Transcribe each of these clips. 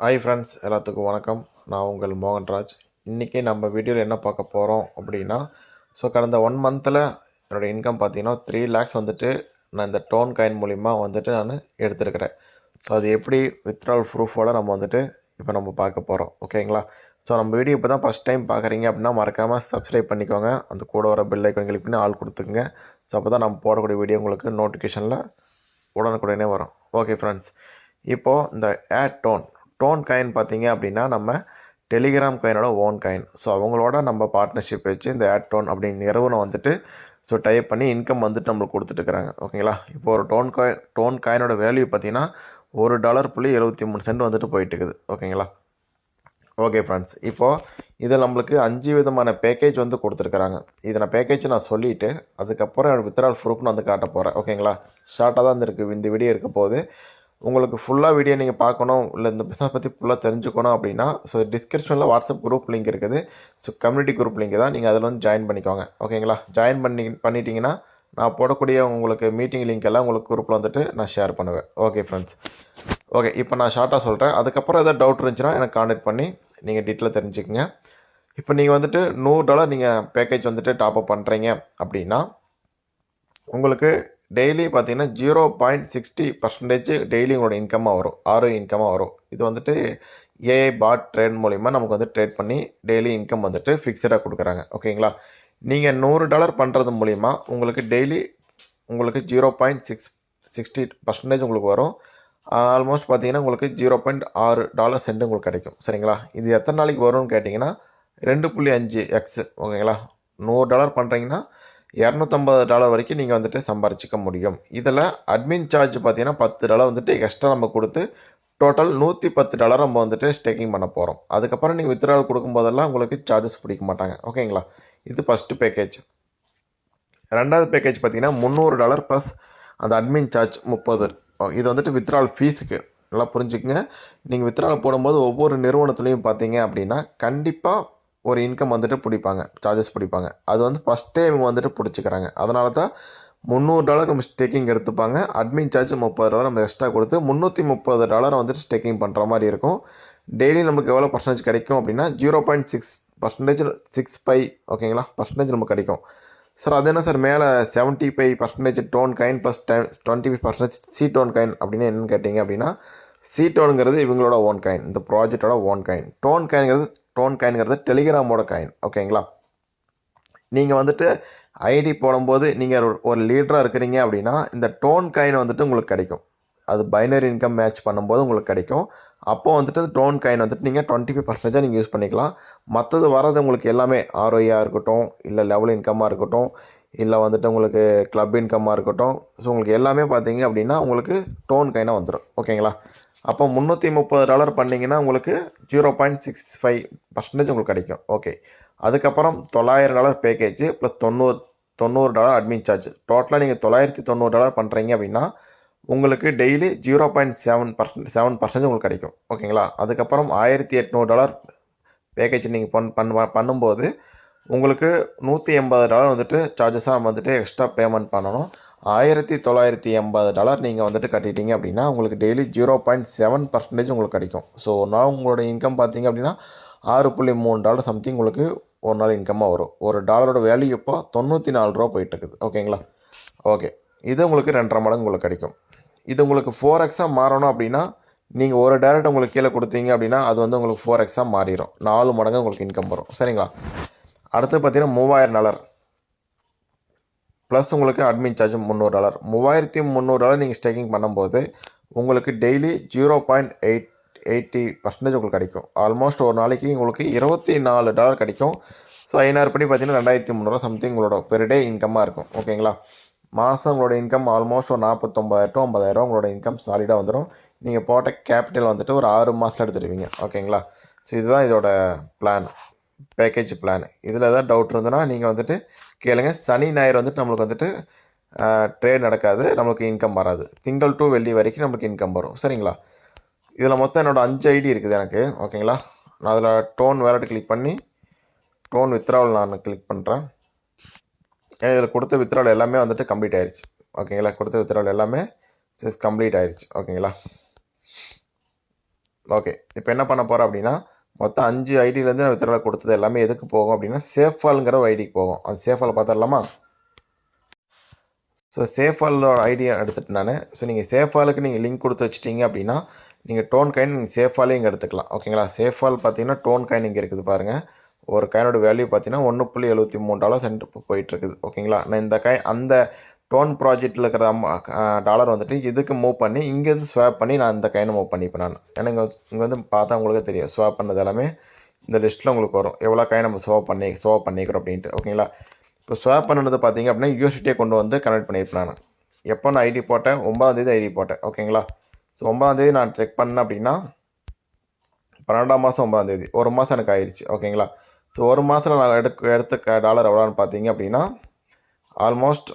Hi friends, எல்லாத்துக்கும் வணக்கம். நான் உங்கள் மோகன்ராஜ். இன்றைக்கி நம்ம வீடியோவில் என்ன பார்க்க போகிறோம் அப்படின்னா, கடந்த 1 மந்தில் என்னோடய இன்கம் பார்த்தீங்கன்னா 3 lakhs வந்துட்டு நான் இந்த டோன் காயின் மூலிமா வந்துட்டு நான் எடுத்துருக்கிறேன். அது எப்படி வித்ட்ராவல் ப்ரூஃபோடு நம்ம வந்துட்டு இப்போ நம்ம பார்க்க போகிறோம். ஓகேங்களா? நம்ம வீடியோ இப்போ தான் ஃபஸ்ட் டைம் பார்க்குறீங்க அப்படின்னா மறக்காமல் சப்ஸ்கிரைப் பண்ணிக்கோங்க. அந்த கூட வர பெல் ஐக்கான் கிளிக் பண்ணி ஆள் கொடுத்துக்குங்க. அப்போ தான் நம்ம போடக்கூடிய வீடியோ உங்களுக்கு நோட்டிஃபிகேஷனில் உடனுக்குடனே வரும். ஓகே ஃப்ரெண்ட்ஸ், இப்போது இந்த டோன் காயின் பார்த்தீங்க அப்படின்னா நம்ம டெலிகிராம் காயினோட ஓன் காயின். அவங்களோட நம்ம பார்ட்னர்ஷிப் வச்சு இந்த டோன் அப்படிங்கிற நிறுவனம் வந்துட்டு டைப் பண்ணி இன்கம் வந்துட்டு நம்மளுக்கு கொடுத்துட்டுருக்குறாங்க. ஓகேங்களா? இப்போ ஒரு டோன் காயினோட வேல்யூ பார்த்தீங்கன்னா $1.73 வந்துட்டு போயிட்டுருக்குது. ஓகேங்களா? ஓகே ஃப்ரெண்ட்ஸ், இப்போது இதில் நம்மளுக்கு 5 விதமான பேக்கேஜ் வந்து கொடுத்துருக்குறாங்க. இதில் பேக்கேஜ் நான் சொல்லிவிட்டு அதுக்கப்புறம் என்னோடய வித்ட்ராவல் ப்ரூஃப் நான் வந்து காட்ட போகிறேன். ஓகேங்களா? ஷார்ட்டாக தான் இருக்குது இந்த வீடியோ இருக்க போது. உங்களுக்கு ஃபுல்லாக வீடியோ நீங்கள் பார்க்கணும், இல்லை இந்த பிஸ்னஸ் பற்றி ஃபுல்லாக தெரிஞ்சுக்கணும் அப்படின்னா டிஸ்கிரிப்ஷனில் வாட்ஸ்அப் குரூப் லிங்க் இருக்குது. கம்யூனிட்டி குரூப் லிங்க் தான், நீங்கள் அதில் வந்து ஜாயின் பண்ணிக்கோங்க. ஓகேங்களா? ஜாயின் பண்ணிட்டீங்கன்னா நான் போடக்கூடிய உங்களுக்கு மீட்டிங் லிங்க் எல்லாம் உங்களுக்கு குரூப்பில் வந்துட்டு நான் ஷேர் பண்ணுவேன். ஓகே ஃப்ரெண்ட்ஸ், ஓகே இப்போ நான் ஷார்ட்டாக சொல்கிறேன். அதுக்கப்புறம் எதாவது டவுட் இருந்துச்சுன்னா எனக்கு கான்டாக்ட் பண்ணி நீங்கள் டீட்டெயிலாக தெரிஞ்சுக்கங்க. இப்போ நீங்கள் வந்துட்டு $100 நீங்கள் பேக்கேஜ் வந்துட்டு டாப்அப் பண்ணுறீங்க அப்படின்னா உங்களுக்கு டெய்லி பார்த்தீங்கன்னா 0.60% டெய்லி உங்களோட இன்கம்மாக வரும், இன்கமாக வரும். இது வந்துட்டு ஏஐ பாட் ட்ரேட் மூலிமா நமக்கு வந்து ட்ரேட் பண்ணி டெய்லி இன்கம் வந்துட்டு ஃபிக்ஸடாக கொடுக்குறாங்க. ஓகேங்களா? நீங்கள் $100 பண்ணுறது மூலிமா உங்களுக்கு டெய்லி உங்களுக்கு 0.60% உங்களுக்கு வரும். ஆல்மோஸ்ட் பார்த்தீங்கன்னா உங்களுக்கு $0.6 உங்களுக்கு கிடைக்கும். சரிங்களா? இது எத்தனை நாளைக்கு வரும்னு கேட்டிங்கன்னா 2.5x. ஓகேங்களா? $100 பண்ணுறீங்கன்னா $250 வரைக்கும் நீங்கள் வந்துட்டு சம்பாரிச்சிக்க முடியும். இதில் அட்மின் சார்ஜ் பார்த்தீங்கன்னா $10 வந்துட்டு எக்ஸ்ட்ரா நம்ம கொடுத்து டோட்டல் $110 நம்ம வந்துட்டு ஸ்டேக்கிங் பண்ண போகிறோம். அதுக்கப்புறம் நீங்கள் வித்ட்ராவல் கொடுக்கும்போதெல்லாம் உங்களுக்கு சார்ஜஸ் பிடிக்க மாட்டாங்க. ஓகேங்களா? இது ஃபஸ்ட்டு பேக்கேஜ். ரெண்டாவது பேக்கேஜ் பார்த்தீங்கன்னா $300 ப்ளஸ் அந்த அட்மின் சார்ஜ் 30. இது வந்துட்டு வித்ட்ராவல் ஃபீஸுக்கு. நல்லா புரிஞ்சுக்கங்க. நீங்கள் வித்ட்ராவல் போடும்போது ஒவ்வொரு நிறுவனத்துலேயும் பார்த்தீங்க அப்படின்னா கண்டிப்பாக ஒரு இன்கம் வந்துட்டு பிடிப்பாங்க, சார்ஜஸ் பிடிப்பாங்க. அது வந்து ஃபஸ்ட்டே இவங்க வந்துட்டு பிடிச்சிக்கிறாங்க. அதனால தான் $300 நம்ம ஸ்டேக்கிங் எடுத்துப்பாங்க. அட்மின் சார்ஜ் $30 நம்ம எக்ஸ்ட்ரா கொடுத்து $330 வந்துட்டு ஸ்டேக்கிங் பண்ணுற மாதிரி இருக்கும். டெய்லி நமக்கு எவ்வளோ பர்சன்டேஜ் கிடைக்கும் அப்படின்னா 0.6%. ஓகேங்களா? பர்சன்டேஜ் நமக்கு கிடைக்கும். சார் அது என்ன சார் மேலே 75% ton coin plus 25% C ton coin அப்படின்னு என்னென்னு கேட்டிங்க அப்படின்னா, சி டோனுங்கிறது இவங்களோட ஓன் காயின், இந்த ப்ராஜெக்டோட ஓன் காயின். டோன் காயின்ங்கிறது டெலிகிராமோட காயின். ஓகேங்களா? நீங்கள் வந்துட்டு ஐடி போடும்போது நீங்கள் ஒரு லீடராக இருக்கிறீங்க அப்படின்னா இந்த டோன் காயின் வந்துட்டு உங்களுக்கு கிடைக்கும். அது பைனரி இன்கம் மேட்ச் பண்ணும்போது உங்களுக்கு கிடைக்கும். அப்போது வந்துட்டு டோன் காயின் வந்துட்டு நீங்கள் 25% நீங்கள் யூஸ் பண்ணிக்கலாம். மற்றது வரது உங்களுக்கு எல்லாமே ஆர்ஒய்யாக இருக்கட்டும், இல்லை லெவல் இன்கம்மாக இருக்கட்டும், இல்லை வந்துட்டு உங்களுக்கு கிளப் இன்கம்மாக இருக்கட்டும், உங்களுக்கு எல்லாமே பார்த்தீங்க அப்படின்னா உங்களுக்கு டோன் காயினாக வந்துடும். ஓகேங்களா? அப்போ $330 பண்ணிங்கன்னா உங்களுக்கு 0.65% உங்களுக்கு கிடைக்கும். ஓகே, அதுக்கப்புறம் $900 பேக்கேஜ் ப்ளஸ் $90 அட்மின் சார்ஜ். டோட்டலாக நீங்கள் $990 பண்ணுறீங்க அப்படின்னா உங்களுக்கு டெய்லி 0.7% உங்களுக்கு கிடைக்கும். ஓகேங்களா? அதுக்கப்புறம் $1800 பேக்கேஜ் நீங்கள் பண்ணும்போது உங்களுக்கு $180 வந்துட்டு சார்ஜஸாக வந்துட்டு எக்ஸ்ட்ரா பேமெண்ட் பண்ணணும். $1980 நீங்கள் வந்துட்டு கட்டிட்டீங்க அப்படின்னா உங்களுக்கு டெய்லி 0.7% உங்களுக்கு கிடைக்கும். ஒரு நாள் உங்களோட இன்கம் பார்த்தீங்க அப்படின்னா $6.3 சம்திங் உங்களுக்கு ஒரு நாள் இன்கம்மாக வரும். ஒரு டாலரோட வேல்யூ இப்போ $94 போயிட்டுருக்குது. ஓகேங்களா? ஓகே, இது உங்களுக்கு 2.5 மடங்கு உங்களுக்கு கிடைக்கும். இது உங்களுக்கு 4x மாறணும் அப்படின்னா நீங்கள் ஒரு டேரக்ட் உங்களுக்கு கீழே கொடுத்தீங்க அப்படின்னா அது வந்து உங்களுக்கு 4x மாறிடும். 4 மடங்கு உங்களுக்கு இன்கம் வரும். சரிங்களா? அடுத்து பார்த்தீங்கன்னா $3000 ப்ளஸ் உங்களுக்கு அட்மின் சார்ஜ் $300. $3300 நீங்கள் ஸ்டேக்கிங் பண்ணும்போது உங்களுக்கு டெய்லி 0.80% உங்களுக்கு கிடைக்கும். ஆல்மோஸ்ட் ஒரு நாளைக்கு உங்களுக்கு $24 கிடைக்கும். ஐநாறு படி பார்த்தீங்கன்னா $2300 சம்திங் உங்களோட பெர் டே இன்கம்மாக இருக்கும். ஓகேங்களா? மாதம் உங்களோட இன்கம் ஆல்மோஸ்ட் ஒரு 49,000 to 50,000 உங்களோட இன்கம் சாலிடாக வந்துடும். நீங்கள் போட்ட கேபிட்டல் வந்துட்டு ஒரு 6 மாதத்தில் எடுத்துடுவீங்க. ஓகேங்களா? இதுதான் இதோட பிளான், பேக்கேஜ் பிளான். இதில் எதாவது டவுட் இருந்ததுன்னா நீங்கள் வந்துட்டு கேளுங்க. சனி ஞாயிறு வந்துட்டு நம்மளுக்கு வந்துட்டு ட்ரேட் நடக்காது, நம்மளுக்கு இன்கம் வராது. திங்கள் டு வெள்ளி வரைக்கும் நம்மளுக்கு இன்கம் வரும். சரிங்களா? இதில் மொத்தம் என்னோடய 5 ஐடி இருக்குது எனக்கு. ஓகேங்களா? நான் அதில் டோன் வேலட் கிளிக் பண்ணி டோன் வித்ட்ராவல் நான் கிளிக் பண்ணுறேன். இதில் கொடுத்த வித்ட்ராவல் எல்லாமே வந்துட்டு கம்ப்ளீட் ஆயிடுச்சு. ஓகேங்களா? கொடுத்த வித்ட்ராவல் எல்லாமே கம்ப்ளீட் ஆயிடுச்சு. ஓகேங்களா? ஓகே, இப்போ என்ன பண்ண போகிறோம் அப்படின்னா, மொத்தம் 5 ஐடியிலேருந்து நான் வித்ட்ரால் கொடுத்தது எல்லாமே எதுக்கு போகும் அப்படின்னா, சேஃபால்ங்கிற ஒரு ஐடிக்கு போகும். அந்த சேஃபால் பார்த்துடலாமா? ஸோ சேஃபாலோட ஐடியா எடுத்துகிட்டு நான், ஸோ நீங்கள் சேஃபாலுக்கு நீங்கள் லிங்க் கொடுத்து வச்சிட்டிங்க அப்படின்னா, நீங்கள் டோன் காயின் நீங்கள் சேஃபாலே இங்கே எடுத்துக்கலாம். ஓகேங்களா? சேஃபால் பார்த்தீங்கன்னா டோன் காயின் இங்கே இருக்குது பாருங்கள். ஒரு காயினோட வேல்யூ பார்த்தீங்கன்னா $1.73 இப்போ போயிட்டுருக்குது. ஓகேங்களா? நான் இந்த அந்த டோன் ப்ராஜெக்ட்டில் இருக்கிற டாலர் வந்துட்டு இதுக்கு மூவ் பண்ணி இங்கேருந்து ஸ்வாப் பண்ணி நான் இந்த காயினை மூவ் பண்ணிப்பேன் நான். ஏன்னா இங்கே வந்து பார்த்தா உங்களுக்கு தெரியும், ஸ்வாப் பண்ணது எல்லாமே இந்த லிஸ்ட்டில் உங்களுக்கு வரும். எவ்வளோ காயின் நம்ம ஸ்வாப் பண்ணிக்கிறோம் அப்படின்ட்டு. ஓகேங்களா? இப்போ ஸ்வாப் பண்ணுறது பார்த்தீங்க அப்படின்னா யூஎஸ்டியை கொண்டு வந்து கனெக்ட் பண்ணியிருப்பேன் நான். எப்போ நான் ஐடி போட்டேன்? 9ஆம் தேதி ஐடி போட்டேன். ஓகேங்களா? ஸோ 9ஆம் தேதி நான் செக் பண்ணேன் அப்படின்னா 12ஆம் மாதம் 9ஆம் தேதி, ஒரு மாதம் எனக்கு ஆயிடுச்சு. ஓகேங்களா? ஸோ ஒரு மாதத்தில் நான் எடுத்த டாலர் எவ்வளோன்னு பார்த்தீங்க அப்படின்னா ஆல்மோஸ்ட்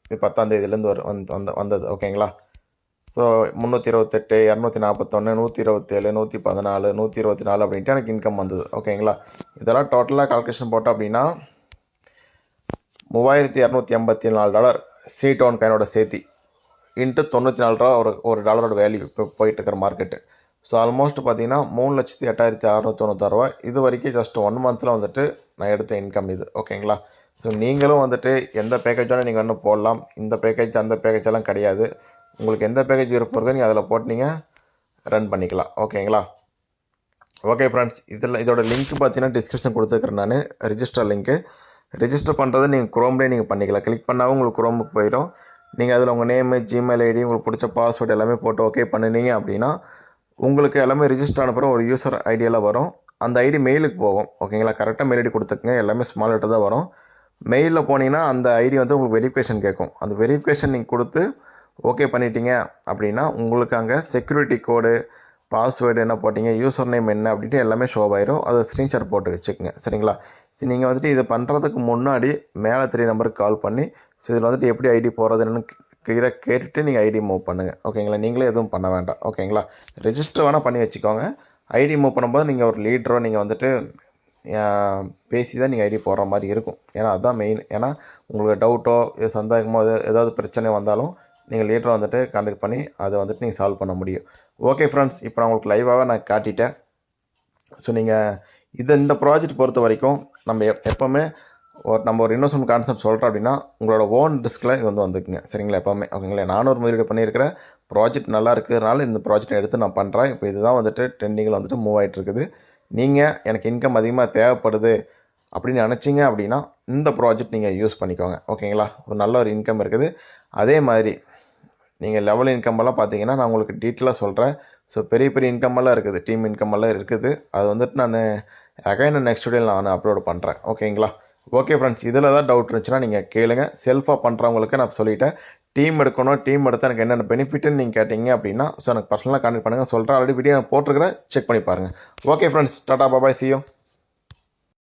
இது 10ஆம் தேதியிலேருந்து வந்தது. ஓகேங்களா? ஸோ 328, 241, 127, 114, 124 அப்படின்ட்டு எனக்கு இன்கம் வந்தது. ஓகேங்களா? இதெல்லாம் டோட்டலாக கால்குலேஷன் போட்டோம் அப்படின்னா $3284 C-டோன் காயினோட சேர்த்தி இன்ட்டு $94 ஒரு டாலரோட வேல்யூ இப்போ போயிட்டுருக்கிற மார்க்கெட்டு. ஸோ ஆல்மோஸ்ட் பார்த்தீங்கன்னா 3,08,696 இது வரைக்கும் ஜஸ்ட் 1 மந்தில் வந்துட்டு நான் எடுத்த இன்கம் இது. ஓகேங்களா? ஸோ நீங்களும் வந்துட்டு எந்த பேக்கேஜோட நீங்கள் இன்னும் போடலாம். இந்த பேக்கேஜ் அந்த பேக்கேஜ் எல்லாம் கிடையாது. உங்களுக்கு எந்த பேக்கேஜ் விருப்பம் இருக்கோ நீங்கள் அதில் போட்டு நீங்கள் ரன் பண்ணிக்கலாம். ஓகேங்களா? ஓகே ஃப்ரெண்ட்ஸ், இதோட லிங்க் பார்த்தீங்கன்னா டிஸ்கிரிப்ஷன் கொடுத்துருக்குறேன் நான், ரிஜிஸ்டர் லிங்க்கு. ரிஜிஸ்டர் பண்ணுறது நீங்கள் குரோம்லேயே நீங்கள் பண்ணிக்கலாம். கிளிக் பண்ணாலும் உங்களுக்கு குரோமுக்கு போயிடும். நீங்கள் அதில் உங்கள் நேமு, ஜிமெயில் ஐடி, உங்களுக்கு பிடிச்ச பாஸ்வேர்டு எல்லாமே போட்டு ஓகே பண்ணினீங்க அப்படின்னா உங்களுக்கு எல்லாமே ரிஜிஸ்டர் ஆனப்புறம் ஒரு யூசர் ஐடியெல்லாம் வரும். அந்த ஐடி மெயிலுக்கு போகும். ஓகேங்களா? கரெக்டாக மெயில் ஐடி கொடுத்துக்குங்க. எல்லாமே ஸ்மால் லெட்டர் தான் வரும். மெயிலில் போனீங்கன்னா அந்த ஐடி வந்து உங்களுக்கு வெரிஃபிகேஷன் கேட்கும். அந்த வெரிஃபிகேஷன் நீங்கள் கொடுத்து ஓகே பண்ணிட்டீங்க அப்படின்னா உங்களுக்கு அங்கே செக்யூரிட்டி கோடு, பாஸ்வேர்டு என்ன போட்டிங்க, யூசர் நேம் என்ன அப்படின்ட்டு எல்லாமே ஷோ ஆயிரும். அதை ஸ்க்ரீன்ஷாட் போட்டு வச்சுக்கோங்க. சரிங்களா? நீங்கள் வந்துட்டு இது பண்ணுறதுக்கு முன்னாடி மேலே 3 நம்பருக்கு கால் பண்ணி ஸோ இதில் வந்துட்டு எப்படி ஐடி போகிறதுன்னு கிளியராக கேட்டுட்டு நீங்கள் ஐடி மூவ் பண்ணுங்கள். ஓகேங்களா? நீங்களே எதுவும் பண்ண வேண்டாம். ஓகேங்களா? ரெஜிஸ்டர் வேணால் பண்ணி வச்சுக்கோங்க. ஐடி மூவ் பண்ணும்போது நீங்கள் ஒரு லீடரோ நீங்கள் வந்துட்டு பேசி தான் நீங்கள் ஐடி போடுற மாதிரி இருக்கும். ஏன்னா அதுதான் மெயின். ஏன்னா உங்களுக்கு டவுட்டோ சந்தேகமோ ஏதாவது பிரச்சனை வந்தாலும் நீங்கள் லீடரை வந்துட்டு கான்டாக்ட் பண்ணி அதை வந்துட்டு நீங்கள் சால்வ் பண்ண முடியும். ஓகே ஃப்ரெண்ட்ஸ், இப்போ நான் உங்களுக்கு லைவாகவே நான் காட்டிட்டேன். ஸோ நீங்கள் இந்த ப்ராஜெக்ட் பொறுத்த வரைக்கும் நம்ம எப்போவுமே நம்ம ஒரு இன்வெஸ்ட்மெண்ட் கான்செப்ட் சொல்கிறோம் அப்படின்னா உங்களோட ஓன் ரிஸ்கில் இது வந்துக்குங்க. சரிங்களா? எப்போவுமே. ஓகேங்களா? நானும் ஒரு முதலீடு பண்ணியிருக்கிற ப்ராஜெக்ட் நல்லா இருக்கிறதுனால இந்த ப்ராஜெக்டை எடுத்து நான் பண்ணுறேன். இப்போ இதுதான் வந்துட்டு ட்ரெண்டிங்கில் வந்துட்டு மூவ் ஆகிட்டு இருக்குது. நீங்கள் எனக்கு இன்கம் அதிகமாக தேவைப்படுது அப்படின்னு நினச்சிங்க அப்படின்னா இந்த ப்ராஜெக்ட் நீங்கள் யூஸ் பண்ணிக்கோங்க. ஓகேங்களா? ஒரு நல்ல ஒரு இன்கம் இருக்குது. அதே மாதிரி நீங்கள் லெவல் இன்கம்மெல்லாம் பார்த்தீங்கன்னா நான் உங்களுக்கு டீட்டெயிலாக சொல்கிறேன். ஸோ பெரிய பெரிய இன்கம்மெல்லாம் இருக்குது, டீம் இன்கம்மெல்லாம் இருக்குது. அது வந்துட்டு நான் அகைன் நெக்ஸ்ட் வீடியோவில் நான் அப்லோட் பண்ணுறேன். ஓகேங்களா? ஓகே ஃப்ரெண்ட்ஸ், இதில் ஏதாவது டவுட் இருந்துச்சுன்னா நீங்கள் கேளுங்க. செல்ஃபாக பண்ணுறவங்களுக்கு நான் சொல்லிவிட்டேன். டீம் எடுக்கணும், டீம் எடுத்தால் எனக்கு என்னென்ன பெனிஃபிட்னு நீங்கள் கேட்டிங்க அப்படின்னா ஸோ எனக்கு பர்சனலாக கான்டெக்ட் பண்ணுங்கள். சொல்கிறேன். ஆல்ரெடி வீடியோ நான் போட்டிருக்கிறேன், செக் பண்ணி பாருங்கள். Okay friends, tata bye bye, see you.